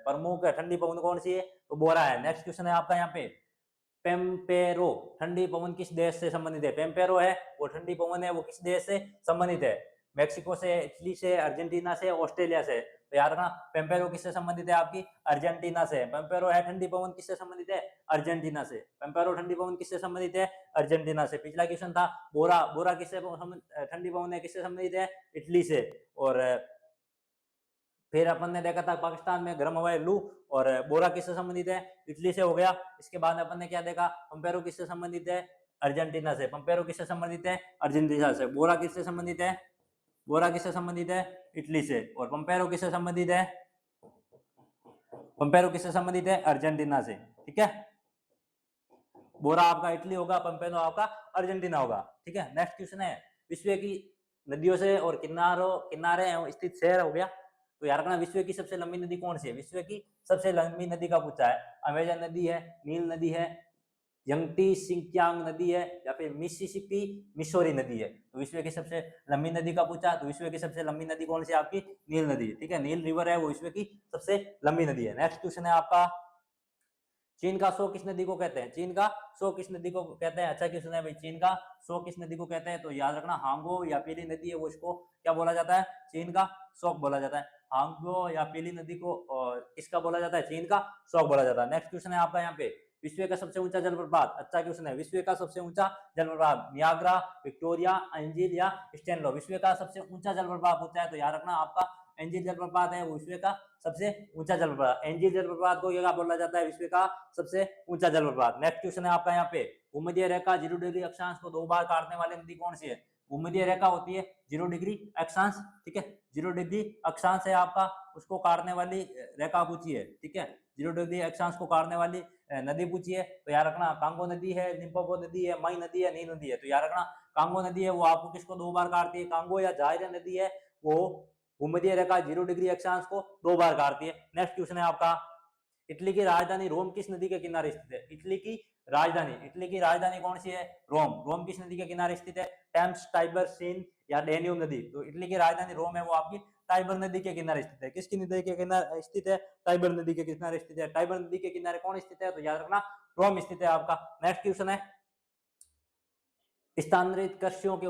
प्रमुख ठंडी पवन कौन सी है? तो बोरा है। नेक्स्ट क्वेश्चन है आपका यहाँ पे, पेम्पेरो ठंडी पवन किस देश से संबंधित है? पेम्पेरो है वो ठंडी पवन है, वो किस देश से संबंधित है? मेक्सिको से, इटली से, अर्जेंटीना से, ऑस्ट्रेलिया से? तो याद रखना पेम्पेरो किससे संबंधित है? आपकी अर्जेंटीना से। पेम्पेरो है ठंडी पवन किससे संबंधित है? अर्जेंटीना से। पेम्पेरो ठंडी पवन किससे संबंधित है? अर्जेंटीना से। पिछला क्वेश्चन था बोरा, बोरा किससे ठंडी पवन है, किससे संबंधित है? इटली से। और फिर अपन ने देखा था पाकिस्तान में गर्म हवा है लू, और बोरा किससे संबंधित है? इटली से हो गया। इसके बाद अपन ने क्या देखा? पंपेरो किससे संबंधित है? अर्जेंटीना से। पंपेरो किससे संबंधित है? अर्जेंटीना से। बोरा किससे संबंधित है? बोरा किससे संबंधित है? इटली से। और पंपेरो किससे संबंधित है? पंपेरो किससे संबंधित है? अर्जेंटीना से। ठीक है, बोरा आपका इटली होगा, पंपेनो आपका अर्जेंटीना होगा। ठीक है, नेक्स्ट क्वेश्चन है विश्व की नदियों से और किनारे स्थित शहर हो गया। तो याद रखना विश्व की सबसे लंबी नदी कौन सी है? विश्व की सबसे लंबी नदी का पूछा है। अमेजन नदी है, नील नदी है, यंगटी सिंकियांग नदी है, या फिर मिसिसिपी मिसौरी नदी है। तो विश्व की सबसे लंबी नदी का पूछा, तो विश्व की सबसे लंबी नदी कौन सी है? आपकी नील नदी है। ठीक है, नील रिवर है वो विश्व की सबसे लंबी नदी है। नेक्स्ट क्वेश्चन है आपका चीन का सो किस नदी को कहते हैं? चीन का सो किस नदी को कहते हैं? अच्छा क्वेश्चन है भाई, चीन का सो किस नदी को कहते हैं? तो याद रखना हांगो या पीली नदी है वो इसको क्या बोला जाता है? चीन का शोक बोला जाता है। हांगो या पीली नदी को किसका बोला जाता है? चीन का शोक बोला जाता है। नेक्स्ट क्वेश्चन है आपका यहाँ पे विश्व का सबसे ऊंचा जलप्रपात। अच्छा क्वेश्चन है, विश्व का सबसे ऊंचा जलप्रपात नियाग्रा, विक्टोरिया, एंजिल या स्टेनलो? विश्व का सबसे ऊंचा जलप्रपात पूछा है तो याद रखना आपका एंजिल जलप्रपात है वो विश्व का सबसे ऊंचा जलप्रपात। एंजिल जलप्रपात को क्या बोला जाता है? विश्व का सबसे ऊंचा जलप्रपात। नेक्स्ट क्वेश्चन है आपका यहाँ पे भूमध्य रेखा 0 डिग्री अक्षांश को 2 बार काटने वाली नदी कौन सी है? भूमध्य रेखा होती है 0 डिग्री अक्षांश। ठीक है, 0 डिग्री अक्षांश है आपका, उसको काटने वाली रेखा पूछी है। ठीक है, 0 डिग्री अक्षांश को काटने वाली नदी पूछी है तो याद रखना कांगो नदी है, लिम्पोपो नदी है, मई नदी है, नील नदी है। तो याद रखना कांगो नदी है वो आपको किसको 2 बार काटती है? कांगो या जायरा नदी है वो भूमध्य रेखा 0 डिग्री अक्षांश को 2 बार काटती है। नेक्स्ट क्वेश्चन है आपका इटली की राजधानी रोम किस नदी के किनारे स्थित है? इटली की राजधानी कौन सी है? रोम। रोम किस नदी के किनारे स्थित है? टेम्स, टाइबर, सीन या डेन्यूब नदी? तो इटली की राजधानी रोम है वो आपकी टाइबर नदी के किनारे स्थित है। किसकी नदी के किनारे स्थित है? टाइबर नदी के किनारे स्थित है। टाइबर नदी के किनारे कौन स्थित है? तो याद रखना रोम स्थित है आपका। नेक्स्ट क्वेश्चन है स्थानांतरित कृषियों के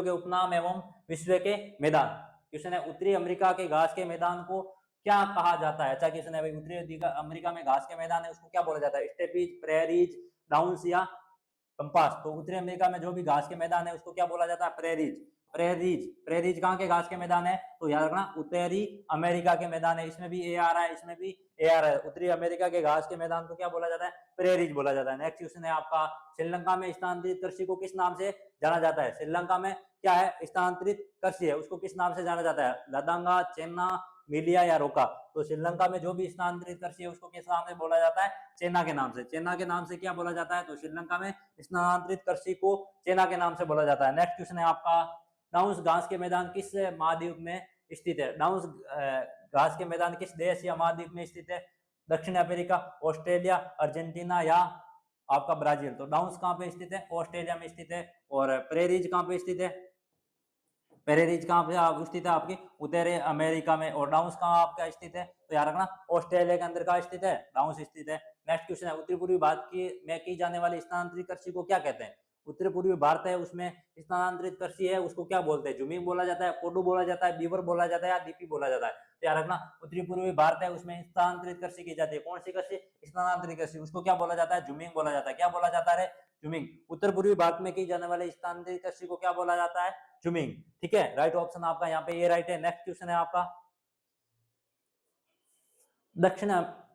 उपनाम एवं विश्व के मैदान। क्वेश्चन है उत्तरी अमेरिका के घास के मैदान को क्या कहा जाता है? अच्छा क्वेश्चन है भाई, उत्तरी अमेरिका में घास के मैदान है उसको क्या बोला जाता है? स्टेपीज, प्रेरीज, डाउन्स या पंपास? तो उत्तरी अमेरिका में जो भी घास के मैदान है उसको क्या बोला जाता है? प्रेरीज। प्रेरीज कहाँ के घास के मैदान है? तो याद रखना उत्तरी अमेरिका के मैदान है। इसमें भी ए आ रहा है, इसमें भी ए आ रहा है। उत्तरी अमेरिका के घास के मैदान को क्या बोला जाता है? प्रेरीज बोला जाता है। नेक्स्ट क्वेश्चन है आपका श्रीलंका में स्थानांतरित कृषि को किस नाम से जाना जाता है? श्रीलंका में क्या है? स्थानांतरित कृषि है उसको किस नाम से जाना जाता है? लदांगा, चेन्ना, मिलिया या रोका? तो श्रीलंका में जो भी स्थानांतरित कृषि है उसको किस नाम से बोला जाता है? चेन्ना के नाम से। चेन्ना के नाम से क्या बोला जाता है? तो श्रीलंका में स्थानांतरित कृषि को चेन्ना के नाम से बोला जाता है। नेक्स्ट क्वेश्चन है आपका डाउन्स घास के मैदान किस महाद्वीप में स्थित है? डाउन्स घास के मैदान किस देश या महाद्वीप में स्थित है? दक्षिण अमेरिका, ऑस्ट्रेलिया, अर्जेंटीना या आपका ब्राजील? तो डाउन्स कहाँ पे स्थित है? ऑस्ट्रेलिया में स्थित है। और प्रेरीज कहाँ पे स्थित है? प्रेरीज कहाँ पे स्थित है? आपकी उत्तरी अमेरिका में। और डाउन्स कहाँ आपका स्थित है? तो याद रखना ऑस्ट्रेलिया के अंदर का स्थित है, डाउन्स स्थित है। नेक्स्ट क्वेश्चन है उत्तरी पूर्वी भारत में की जाने वाली स्थानांतरित कृषि को क्या कहते हैं? उत्तरी पूर्वी भारत है उसमें स्थानांतरित कृषि है उसको क्या बोलते हैं? जुमिंग बोला जाता है, कोडू बोला जाता है, बीवर बोला जाता है या दीपी बोला जाता है? तो याद रखना उत्तरी पूर्वी भारत है उसमें स्थानांतरित कृषि की जाती है। कौन सी कृषि? स्थानांतरित कृषि। उसको क्या बोला जाता है? जुमिंग बोला जाता है। क्या बोला जाता है? जुमिंग। उत्तर पूर्वी भारत में की जाने वाली स्थानांतरित कृषि को क्या बोला जाता है? जुमिंग। ठीक है, राइट ऑप्शन आपका यहाँ पे ये राइट है। नेक्स्ट क्वेश्चन है आपका दक्षिण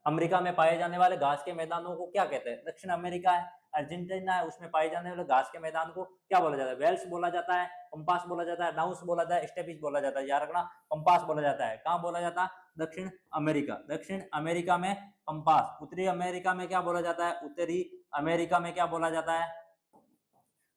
अमेरिका में पाए जाने वाले घास के मैदानों को क्या कहते हैं? दक्षिण अमेरिका है, अर्जेंटीना है, उसमें पाए जाने वाले घास के मैदान को क्या बोला जाता है? वेल्स बोला जाता है, पंपास बोला जाता है, डाउन्स बोला जाता है, स्टेपिस बोला जाता है। याद रखना पंपास बोला जाता है। कहाँ बोला जाता है? दक्षिण अमेरिका। दक्षिण अमेरिका में पंपास। उत्तरी अमेरिका में क्या बोला जाता है? उत्तरी अमेरिका में क्या बोला जाता है?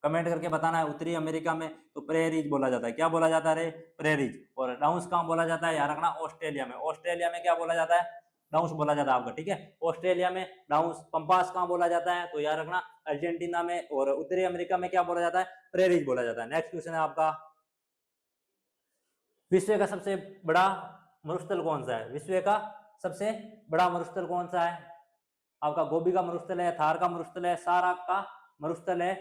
कमेंट करके बताना है। उत्तरी अमेरिका में तो प्रेरीज बोला जाता है। क्या बोला जाता है? प्रेरीज। और डाउन्स कहाँ बोला जाता है? याद रखना ऑस्ट्रेलिया में। ऑस्ट्रेलिया में क्या बोला जाता है? डाउन्स बोला जाता है आपका। ठीक है, ऑस्ट्रेलिया में डाउन्स। पंपास कहाँ बोला जाता है? तो याद रखना अर्जेंटीना में। और उत्तरी अमेरिका में क्या बोला जाता है? प्रेरीज बोला जाता है। नेक्स्ट क्वेश्चन है आपका विश्व का सबसे बड़ा मरुस्थल कौन सा है? विश्व का सबसे बड़ा मरुस्थल कौन सा है? आपका गोबी का मरुस्थल है, थार का मरुस्थल है, सारा का मरुस्थल है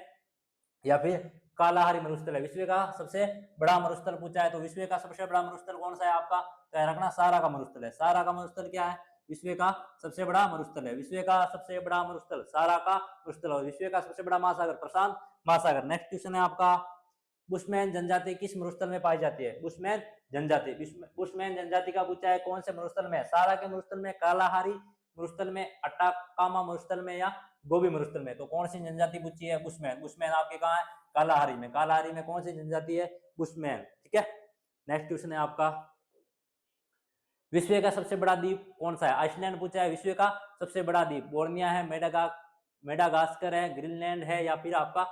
या फिर कालाहारी मरुस्थल है? विश्व का सबसे बड़ा मरुस्थल पूछा है तो विश्व का सबसे बड़ा मरुस्थल कौन सा है आपका? तो रखना सारा का मरुस्थल है। सारा का मरुस्थल क्या है? विश्व का सबसे बड़ा मरुस्थल है। विश्व का सबसे बड़ा मरुस्थल सारा का मरुस्थल और विश्व का सबसे बड़ा महासागर प्रशांत महासागर। नेक्स्ट क्वेश्चन है आपका बुशमैन जनजाति किस मरुस्थल में पाई जाती है? बुशमैन जनजाति। बुशमैन जनजाति का पूछा है कौन से मरुस्थल में? सारा के मरुस्थल में, कालाहारी मरुस्थल में, अटाकामा मरुस्थल में या गोबी मरुस्थल में? तो कौन सी जनजाति पूछी है? बुशमैन। बुशमैन आपके कहाँ है? कालाहारी में। कालाहारी में कौन सी जनजाति है? बुशमैन। ठीक है, नेक्स्ट क्वेश्चन है आपका विश्व का सबसे बड़ा द्वीप कौन सा है? आइसलैंड पूछा है। विश्व का सबसे बड़ा द्वीप बोर्निया है, मेडागास्कर है, ग्रीनलैंड है, या फिर आपका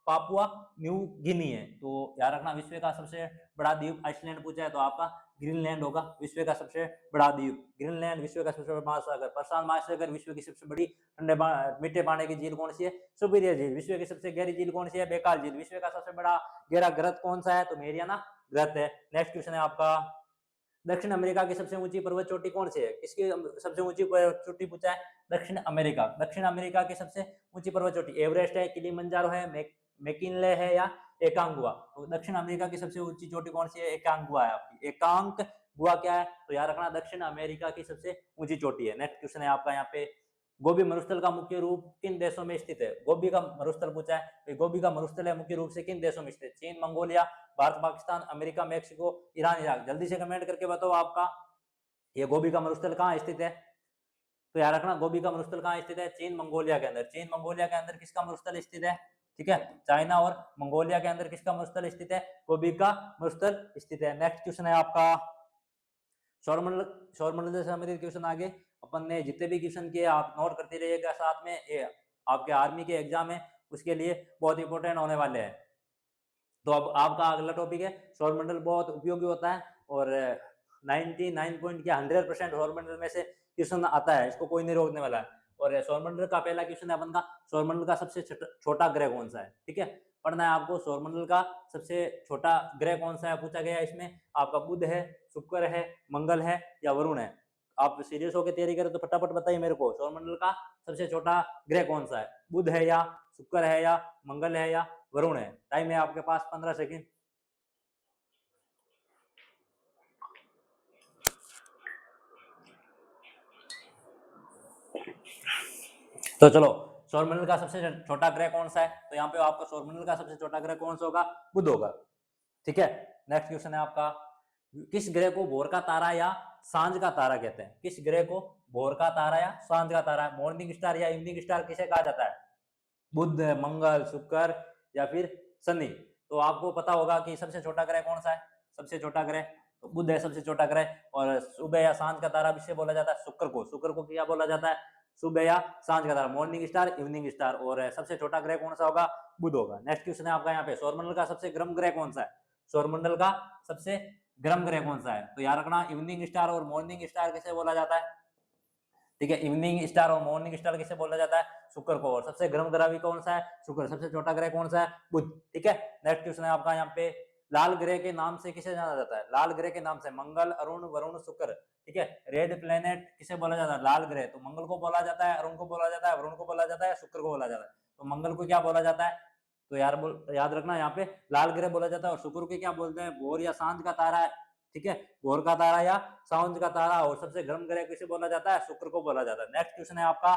पापुआ न्यू गिनी है। तो याद रखना विश्व का सबसे बड़ा द्वीप आइसलैंड पूछा है तो आपका ग्रीनलैंड होगा विश्व का सबसे बड़ा द्वीप। ग्रीनलैंड विश्व का सबसे बड़ा महासागर। प्रशांत महासागर विश्व की सबसे बड़ी ठंडे मीठे पानी की झील कौन सी है? सुपीरियर झील। विश्व की सबसे गहरी झील कौन सी है? बेकाल झील। विश्व का सबसे बड़ा गहरा ग्रत कौन सा है? तो मेरियाना ग्रत है। नेक्स्ट क्वेश्चन है आपका, दक्षिण अमेरिका की सबसे ऊंची पर्वत चोटी कौन सी है? किसकी सबसे ऊंची पर्वत चोटी पूछा है? दक्षिण अमेरिका। दक्षिण अमेरिका की सबसे ऊंची पर्वत चोटी एवरेस्ट है, किलिमंजारो है, मैकिनले है, या एकांगुआ। तो दक्षिण अमेरिका की सबसे ऊंची चोटी कौन सी है? एकांगुआ है आपकी। एकांक गुआ क्या है? तो याद रखना दक्षिण अमेरिका की सबसे ऊंची चोटी है। नेक्स्ट क्वेश्चन है आपका यहाँ पे, गोबी मरुस्थल का मुख्य रूप किन देशों में स्थित है? गोबी का मरुस्थल पूछा है। गोबी का मरुस्थल है मुख्य रूप से किन देशों में स्थित? चीन, Mongolia, Bharat, Pakistan, America, Mexico, Iran, Iraq. जल्दी से कमेंट करके बताओ आपका ये गोबी का मरुस्थल कहाँ स्थित है? तो याद रखना गोबी का मरुस्थल कहाँ स्थित है? चीन मंगोलिया के अंदर। चीन मंगोलिया के अंदर किसका मरुस्थल स्थित है? ठीक है, चाइना और मंगोलिया के अंदर किसका मरुस्थल स्थित है? गोबी का मरुस्थल स्थित है। नेक्स्ट क्वेश्चन है आपका, सौरमंडल से संबंधित क्वेश्चन आगे अपन ने जितने भी क्वेश्चन किए आप नोट करते रहिएगा साथ में, ये आपके आर्मी के एग्जाम है उसके लिए बहुत इंपॉर्टेंट होने वाले हैं। तो अब आपका अगला टॉपिक है, सौरमंडल बहुत उपयोगी होता है और 99 पॉइंट क्या 100% सौरमंडल में से क्वेश्चन आता है, इसको कोई नहीं रोकने वाला है। और सौरमंडल का पहला क्वेश्चन है अपन का, सौरमंडल का सबसे छोटा ग्रह कौन सा है? ठीक है, पढ़ना है आपको। सौरमंडल का सबसे छोटा ग्रह कौन सा है पूछा गया है इसमें। आपका बुध है, शुक्र है, मंगल है, या वरुण है? आप सीरियस होकर तैयारी करें तो फटाफट बताइए मेरे को, सौरमंडल का सबसे छोटा ग्रह कौन सा है? बुध है, या शुक्र है, या मंगल है, या वरुण है? टाइम है आपके पास 15 सेकंड। तो चलो, सौरमंडल का सबसे छोटा ग्रह कौन सा है? तो यहाँ पे आपका सौरमंडल का सबसे छोटा ग्रह कौन सा होगा? बुध होगा। ठीक है, नेक्स्ट क्वेश्चन है आपका, किस ग्रह को भोर का तारा या सांझ का तारा कहते हैं? किस ग्रह को भोर का तारा या सांझ का तारा, मॉर्निंग स्टार या इवनिंग स्टार किसे कहा जाता है? बुध, मंगल, शुक्र, या फिर शनि? तो आपको पता होगा कि सबसे छोटा ग्रह कौन सा है? सबसे छोटा ग्रह तो बुध है सबसे छोटा ग्रह। और सुबह या सांझ का तारा किसे बोला जाता है? शुक्र को। शुक्र को क्या बोला जाता है? सुबह या सांझ का तारा, मॉर्निंग स्टार, इवनिंग स्टार। और सबसे छोटा ग्रह कौन सा होगा? बुध होगा। नेक्स्ट क्वेश्चन है आपका यहाँ पे, सौरमंडल का सबसे गर्म ग्रह कौन सा है? सौरमंडल का सबसे गर्म ग्रह कौन सा है? तो याद रखना इवनिंग स्टार और मॉर्निंग स्टार किसे बोला जाता है? ठीक है, इवनिंग स्टार और मॉर्निंग स्टार किसे बोला जाता है? शुक्र को। और सबसे गर्म ग्रह भी कौन सा है? शुक्र। सबसे छोटा ग्रह कौन सा है? बुध। ठीक है, नेक्स्ट क्वेश्चन है आपका यहाँ पे, लाल ग्रह के नाम से किसे जाना जाता है? लाल ग्रह के नाम से मंगल, अरुण, वरुण, शुक्र। ठीक है, रेड प्लेनेट किसे बोला जाता है? लाल ग्रह। तो मंगल को बोला जाता है, अरुण को बोला जाता है, वरुण को बोला जाता है, शुक्र को बोला जाता है। तो मंगल को क्या बोला जाता है? तो याद रखना यहाँ पे लाल ग्रह बोला जाता है। और शुक्र को क्या बोलते हैं? भोर या सांझ का तारा है। ठीक है, भोर का तारा या सांझ का तारा। और सबसे गर्म ग्रह किसे बोला जाता है? शुक्र को बोला जाता है। नेक्स्ट क्वेश्चन है आपका,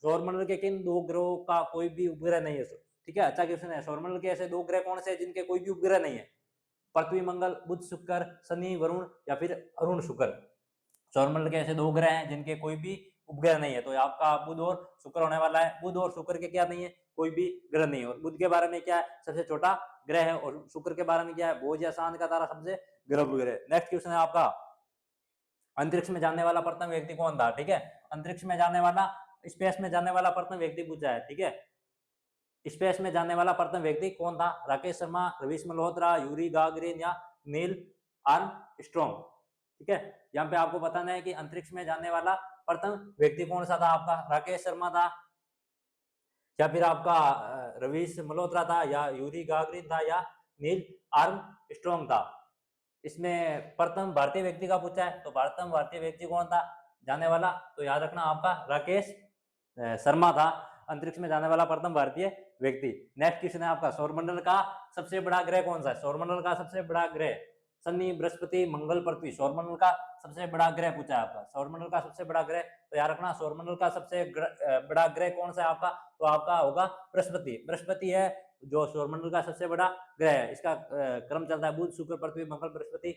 सौरमंडल के किन दो ग्रहों का कोई भी उपग्रह नहीं है? ठीक है, अच्छा क्वेश्चन है। सौरमंडल के ऐसे दो ग्रह कौन से हैं जिनके कोई भी उपग्रह नहीं है? पृथ्वी, मंगल, बुध, शुक्र, शनि, वरुण, या फिर अरुण, शुक्र। सौरमंडल के ऐसे दो ग्रह हैं जिनके कोई भी उपग्रह नहीं है। तो आपका बुध और शुक्र होने वाला है। बुध और शुक्र के क्या नहीं है? कोई भी ग्रह नहीं है। और बुध के बारे में क्या है? सबसे छोटा ग्रह है। और शुक्र के बारे में क्या है? भोज या सांझ का तारा, सबसे गर्म ग्रह। नेक्स्ट क्वेश्चन है आपका, अंतरिक्ष में जाने वाला प्रथम व्यक्ति कौन था? ठीक है, अंतरिक्ष में जाने वाला, स्पेस में जाने वाला प्रथम व्यक्ति पूछा है। ठीक है, स्पेस में जाने वाला प्रथम व्यक्ति कौन था? राकेश शर्मा, रवीश मल्होत्रा, यूरी गागरिन, या नील आर्मस्ट्रॉन्ग। ठीक है, यहाँ पे आपको बताना है कि अंतरिक्ष में जाने वाला प्रथम व्यक्ति कौन सा था? आपका राकेश शर्मा था, या फिर आपका रवीश मल्होत्रा था, या यूरी गागरिन था, या नील आर्मस्ट्रॉन्ग था? इसमें प्रथम भारतीय व्यक्ति का पूछा है, तो प्रथम भारतीय व्यक्ति कौन था जाने वाला? तो याद रखना आपका राकेश शर्मा था अंतरिक्ष में जाने वाला प्रथम भारतीय व्यक्ति। नेक्स्ट क्वेश्चन है आपका, सौरमंडल का सबसे बड़ा ग्रह कौन सा है? सौरमंडल का सबसे बड़ा ग्रह शनि, बृहस्पति, मंगल, पृथ्वी। सौरमंडल का सबसे बड़ा ग्रह पूछा है आपका, सौरमंडल का सबसे बड़ा ग्रह। तो याद रखना सौरमंडल का सबसे बड़ा ग्रह कौन सा है आपका? तो आपका होगा बृहस्पति। बृहस्पति है जो सौरमंडल का सबसे बड़ा ग्रह है। इसका क्रम चलता है बुध, शुक्र, पृथ्वी, मंगल, बृहस्पति,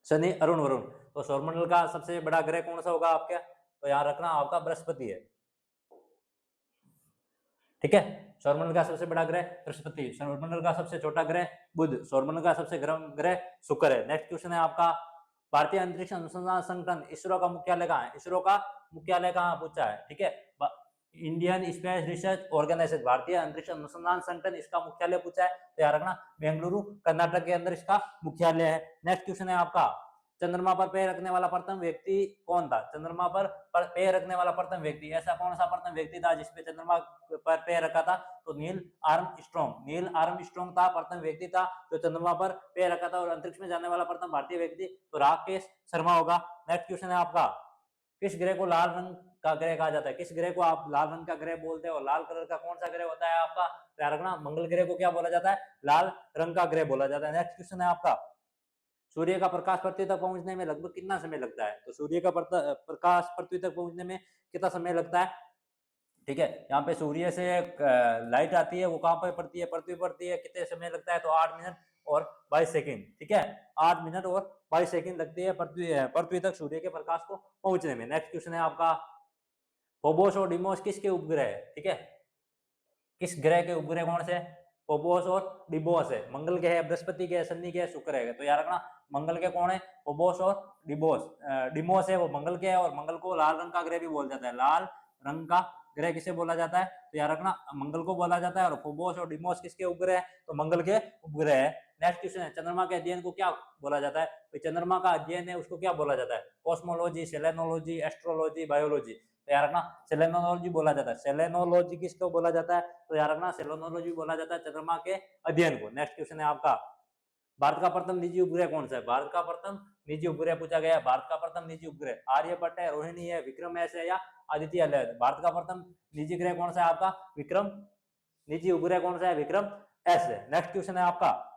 शनि, अरुण, वरुण। तो सौरमंडल का सबसे बड़ा ग्रह कौन सा होगा आपका? तो याद रखना आपका बृहस्पति है। ठीक है, सौरमंडल का सबसे बड़ा ग्रह बृहस्पति, सौरमंडल का सबसे छोटा ग्रह बुध, सौरमंडल का सबसे गर्म ग्रह शुक्र है। नेक्स्ट क्वेश्चन है आपका, भारतीय अंतरिक्ष अनुसंधान संगठन इसरो का मुख्यालय कहाँ है? इसरो का मुख्यालय कहाँ पूछा है, ठीक है। इंडियन स्पेस रिसर्च ऑर्गेनाइजेशन, भारतीय अंतरिक्ष अनुसंधान संगठन, इसका मुख्यालय पूछा है तो याद रखना बेंगलुरु कर्नाटक के अंदर इसका मुख्यालय है। नेक्स्ट क्वेश्चन है आपका, चंद्रमा पर पैर रखने वाला प्रथम व्यक्ति कौन था? चंद्रमा पर पैर रखने वाला प्रथम व्यक्ति, ऐसा कौन सा प्रथम व्यक्ति था जिसपे चंद्रमा पर पैर रखा था? तो नील आर्मस्ट्रॉन्ग, नील आर्मस्ट्रॉन्ग था प्रथम व्यक्ति था जो चंद्रमा पर पैर रखा था। और अंतरिक्ष में जाने वाला प्रथम भारतीय व्यक्ति तो राकेश शर्मा होगा। नेक्स्ट क्वेश्चन है आपका, किस ग्रह को लाल रंग का ग्रह कहा जाता है? किस ग्रह को आप लाल रंग का ग्रह बोलते हो? लाल कलर का कौन सा ग्रह होता है आपका? ध्यान रखना मंगल ग्रह को क्या बोला जाता है? लाल रंग का ग्रह बोला जाता है। नेक्स्ट क्वेश्चन है आपका, सूर्य का प्रकाश पृथ्वी तक पहुंचने में लगभग कितना समय लगता है? तो सूर्य का प्रकाश पृथ्वी तक पहुंचने में कितना समय लगता है? ठीक है, यहाँ पे सूर्य से लाइट आती है, वो कहाँ पर पड़ती है? पृथ्वी पड़ती है। कितने समय लगता है? तो 8 मिनट और 22 सेकंड, ठीक है। 8 मिनट और 22 सेकंड लगती है पृथ्वी तक सूर्य के प्रकाश को पहुंचने में। नेक्स्ट क्वेश्चन है आपका, फोबोस और डिमोस किसके उपग्रह है? ठीक है, किस ग्रह के उपग्रह कौन से? फोबोस और डिमोस है। मंगल के है, बृहस्पति के है, शनि के है, शुक्र है। तो याद रखना मंगल के कौन है? फोबोस और डिमोस। डिमोस है वो मंगल के है, और मंगल को लाल रंग का ग्रह भी बोला जाता है। लाल रंग का ग्रह किसे बोला जाता है? तो याद रखना मंगल को बोला जाता है। और फोबोस और डिमोस किसके उपग्रह है? तो मंगल के उपग्रह है। नेक्स्ट क्वेश्चन है, चंद्रमा के अध्ययन को क्या बोला जाता है? तो चंद्रमा का अध्ययन है उसको क्या बोला जाता है? Cosmology, selenology, astrology, biology. तो याद रखना सेलेनोलॉजी बोला जाता है। सेलेनोलॉजी किसको बोला जाता है? तो याद रखना सेलेनोलॉजी बोला जाता है चंद्रमा के अध्ययन को। नेक्स्ट क्वेश्चन है आपका, भारत का प्रथम निजी उपग्रह कौन सा है? भारत का प्रथम निजी उपग्रह पूछा गया है। भारत का प्रथम निजी उपग्रह आर्यभट्ट है, रोहिणी है, विक्रम एस है या आदित्य एल है? भारत का प्रथम निजी ग्रह कौन सा है आपका? विक्रम, निजी उपग्रह कौन सा है? विक्रम एस है। नेक्स्ट क्वेश्चन है आपका,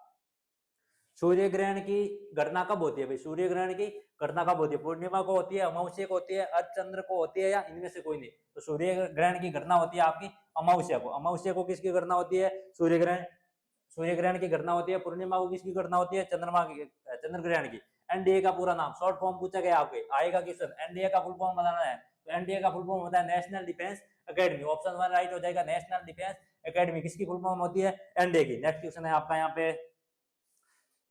सूर्य ग्रहण की घटना कब होती है? भाई सूर्य ग्रहण की घटना कब होती है? पूर्णिमा को होती है, अमावस्या को होती है, अर्धचंद्र को होती है, या इनमें से कोई नहीं? तो सूर्य ग्रहण की घटना होती है आपकी अमावस्या को। अमावस्या को किसकी घटना होती है? सूर्य ग्रहण की घटना होती है। पूर्णिमा को किसकी घटना होती है? चंद्र ग्रहण की। एनडीए का पूरा नाम, शॉर्ट फॉर्म पूछा गया आपके, आएगा क्वेश्चन। एनडीए का फुल फॉर्म बताना है। तो एनडीए का फुल फॉर्म होता है national defence academy. Option 1 right हो जाएगा, नेशनल डिफेंस अकेडमी किसकी फुल फॉर्म होती है? एनडीए की। नेक्स्ट क्वेश्चन है आपका यहाँ पे,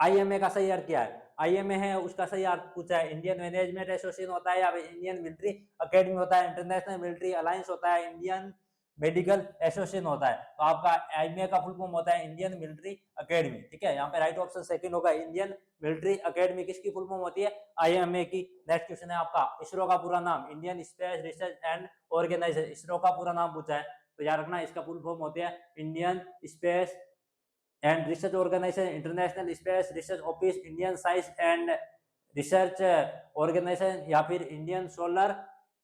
आईएमए का सही अर्थ क्या है? आईएमए है उसका सही अर्थ पूछा है, इंडियन मैनेजमेंट एसोसिएशन होता है, या इंडियन मिलिट्री अकेडमी होता है, इंटरनेशनल मिलिट्री अलायंस होता है, इंडियन मेडिकल एसोसिएशन होता है? तो आपका आईएमए का फुल फॉर्म होता है इंडियन मिलिट्री अकेडमी, ठीक है। यहाँ पे राइट ऑप्शन सेकंड होगा, इंडियन मिलिट्री अकेडमी किसकी फुल फॉर्म होती है? आईएमए की। नेक्स्ट क्वेश्चन है आपका, इसरो का पूरा नाम, Indian space research and organisation, ISRO का पूरा नाम पूछा है तो याद रखना इसका फुल फॉर्म होती है Indian space and research organisation, international space research office, Indian science and research organisation, या फिर इंडियन सोलर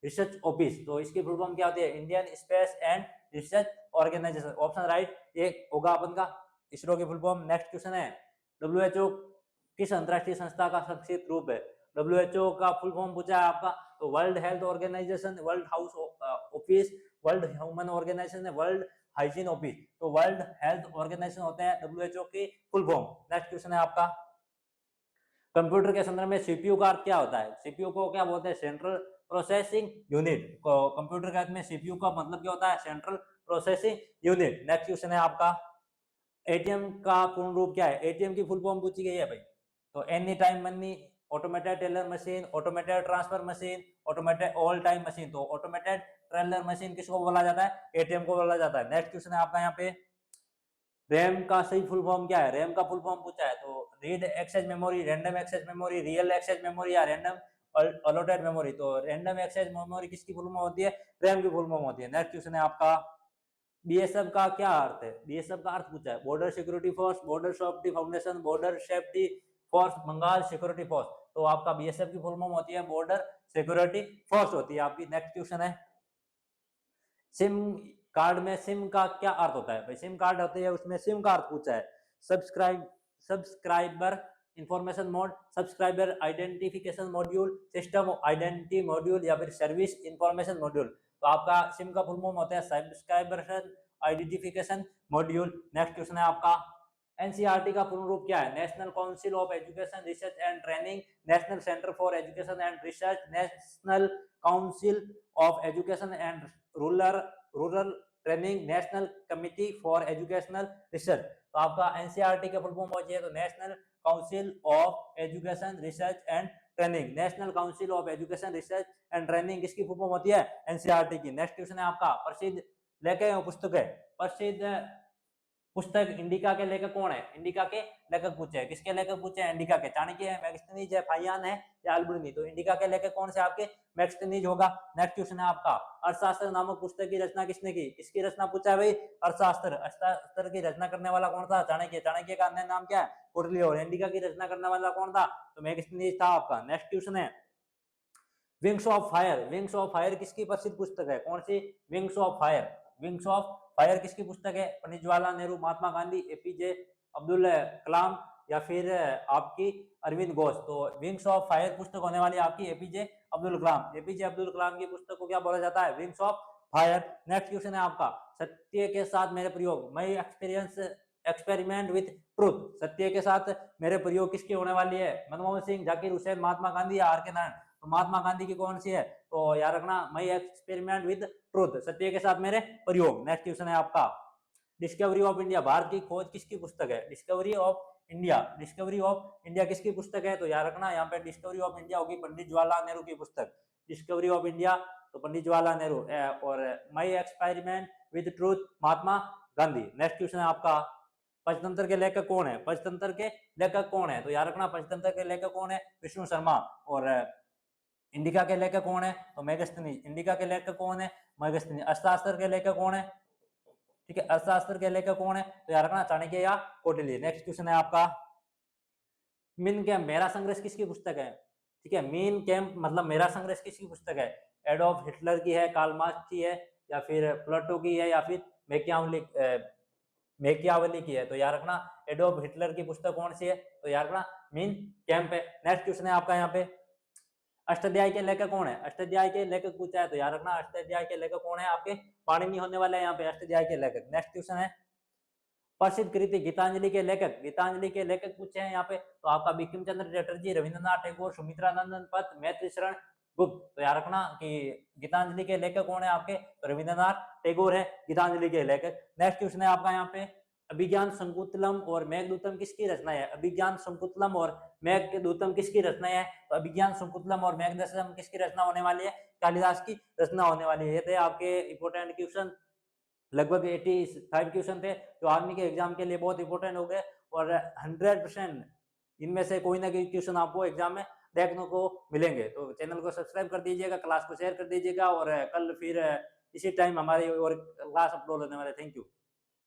रिसर्च ऑफिस। तो इसकी फुल फॉर्म क्या होती है? Indian space and research organisation. Option right ये होगा अपन का इसरो की फुल फॉर्म। नेक्स्ट क्वेश्चन है, डब्ल्यूएचओ किस अंतरराष्ट्रीय संस्था का संक्षिप्त रूप है? डब्ल्यूएचओ का फुल फॉर्म पूछा है आपका, तो world health organisation, world house office, world human organisation, world hygiene office. तो वर्ल्ड हेल्थ ऑर्गेनाइजेशन होता है डब्ल्यूएचओ की फुल फॉर्म। नेक्स्ट क्वेश्चन है आपका, कंप्यूटर के संदर्भ में सीपीयू का अर्थ क्या होता है? सीपीयू को क्या बोलते हैं? Central processing unit. कंप्यूटर के अर्थ में सीपीयू का मतलब क्या होता है? Central processing unit. Next question है आपका, एटीएम का पूर्ण रूप क्या है? एटीएम की फुल फॉर्म पूछी गई है भाई, तो any time money, automated teller machine, automated transfer machine, automated all time machine. तो ऑटोमेटेड टेलर मशीन किसको बोला जाता है? एटीएम को बोला जाता है। नेक्स्ट क्वेश्चन है आपका यहाँ पे, रैम का सही फुल फॉर्म क्या है? रैम का फुल फॉर्म पूछा है तो read access memory, random access memory, real access memory, या रैंडम अलॉटेड मेमोरी। तो रैंडम एक्सेस मेमोरी किसकी फुल फॉर्म होती है? रैम की फुल फॉर्म होती है। नेक्स्ट क्वेश्चन है आपका, बीएसएफ का क्या अर्थ है? बीएसएफ का अर्थ पूछा है, border security force, border safety foundation, border safety force, Bengal security force. तो आपका बीएसएफ की फुल फॉर्म होती है बॉर्डर सिक्योरिटी फोर्स होती है आपकी। नेक्स्ट क्वेश्चन है, सिम कार्ड में सिम का क्या अर्थ होता है? भाई सिम कार्ड होती है उसमें सिम का अर्थ पूछा है, subscriber information mode, subscriber identification module, system identity module, या फिर सर्विस इंफॉर्मेशन मॉड्यूल। तो आपका सिम का फुल फॉर्म होता है subscriber identification module. Next question है आपका, एनसीईआरटी का पूर्ण रूप क्या है? National council of education research and training, national centre for education and research, national council of education and rural training, national committee for educational research. तो आपका एनसीईआरटी का फुल फॉर्म हो जाए तो national council of education research and training, national council of education research and training किसकी फुल फॉर्म होती है? एनसीईआरटी की। नेक्स्ट क्वेश्चन है आपका, प्रसिद्ध लेखक पुस्तक है, प्रसिद्ध पुस्तक इंडिका के लेखक कौन है? इंडिका के लेखक पूछे हैं, किसके लेखक पूछे हैं? इंडिका के। चाणक्य है, मैगस्थनीज है, फाहियान है या अल्बर्नी? तो इंडिका के लेखक कौन से आपके? मैगस्थनीज होगा। नेक्स्ट क्वेश्चन है आपका, अर्थशास्त्र नामक पुस्तक की रचना किसने की? किसकी रचना पूछा है भाई? अर्थशास्त्र। अर्थशास्त्र की रचना करने वाला कौन था? चाणक्य। चाणक्य का अन्य नाम क्या है? कौटिल्य। और इंडिका की रचना करने वाला कौन था? तो मैगस्थनीज था आपका। नेक्स्ट क्वेश्चन है, wings of fire. Wings of fire किसकी प्रसिद्ध पुस्तक है? कौन सी? Wings of fire. Wings of fire किसकी पुस्तक है? पंडित जवाहरलाल नेहरू, महात्मा गांधी, एपीजे अब्दुल कलाम या फिर आपकी अरविंद घोष? तो विंग्स ऑफ फायर पुस्तक होने वाली आपकी एपीजे अब्दुल कलाम। एपीजे अब्दुल कलाम की पुस्तक को क्या बोला जाता है? Wings of fire. Next question है आपका, सत्य के साथ मेरे प्रयोग, माई एक्सपेरिमेंट विथ ट्रूथ। सत्य के साथ मेरे प्रयोग किसकी होने वाली है? मनमोहन सिंह, जाकिर हुसैन, महात्मा गांधी या आर के नारायण? तो महात्मा गांधी की कौन सी है? तो याद रखना, माई एक्सपेरिमेंट विद ट्रूथ, सत्य के साथ मेरे प्रयोग। नेक्स्ट क्वेश्चन है आपका, डिस्कवरी ऑफ इंडिया, भारत की खोज किसकी पुस्तक है? Discovery of India. Discovery of India किसकी पुस्तक है? तो याद रखना, यहाँ पे डिस्कवरी ऑफ इंडिया होगी पंडित जवाहरलाल नेहरू की पुस्तक। डिस्कवरी ऑफ इंडिया तो पंडित जवाहरलाल नेहरू, और my experiment with truth Mahatma Gandhi. Next question है आपका, पंचतंत्र के लेखक कौन है? पंचतंत्र के लेखक कौन है? तो याद रखना, पंचतंत्र के लेखक कौन है? विष्णु शर्मा। और इंडिका के लेखक कौन है? तो मैगस्थनीज। इंडिका के लेखक कौन है? मैगस्थनीज। अर्थशास्त्र के लेखक कौन है? ठीक है, अर्थशास्त्र के लेखक कौन है? तो याद रखना, चाणक्य या कौटिल्य। नेक्स्ट क्वेश्चन है आपका, मीन कैम्प, मेरा संघर्ष किसकी पुस्तक है? ठीक है, मीन कैम्प मतलब मेरा संघर्ष किसकी पुस्तक है? एडोल्फ हिटलर की है, कार्ल मार्क्स की है या फिर प्लेटो की है या फिर मैकियावेली की है? तो याद रखना, एडोल्फ हिटलर की पुस्तक कौन सी है? तो याद रखना, मीन कैम्प है। नेक्स्ट क्वेश्चन है आपका, यहाँ पे अष्टाध्यायी के लेखक कौन है? अष्टाध्यायी के लेखक पूछा है, तो याद रखना, अष्टाध्यायी के लेखक कौन है? आपके पाणिनि होने वाले हैं यहाँ पे अष्टाध्यायी के लेखक। नेक्स्ट क्वेश्चन है, प्रसिद्ध कृति गीतांजलि के लेखक। गीतांजलि के लेखक पूछे हैं यहाँ पे, तो आपका बिक्रम चंद्र चटर्जी, रविंद्रनाथ टैगोर, सुमित्रानंदन पंत, मैत्री शरण गुप्त। तो याद रखना कि गीतांजलि के लेखक कौन है आपके? तो रविंद्रनाथ टैगोर है गीतांजलि के लेखक। नेक्स्ट क्वेश्चन है आपका यहाँ पे, अभिज्ञान शकुंतलम और मेघदूतम किसकी रचना है? अभिज्ञान शकुंतलम और मेघदूतम किसकी रचना है? तो अभिज्ञान शकुंतलम और मेघदूतम किसकी रचना होने वाली है? कालिदास की रचना होने वाली है। ये थे आपके इंपोर्टेंट क्वेश्चन, लगभग 85 क्वेश्चन थे जो आर्मी के एग्जाम के लिए बहुत इंपॉर्टेंट हो गए, और 100% इनमें से कोई ना कोई क्वेश्चन आपको एग्जाम में देखने को मिलेंगे। तो चैनल को सब्सक्राइब कर दीजिएगा, क्लास को शेयर कर दीजिएगा, और कल फिर इसी टाइम हमारी और क्लास अपलोड होने वाले। Thank you.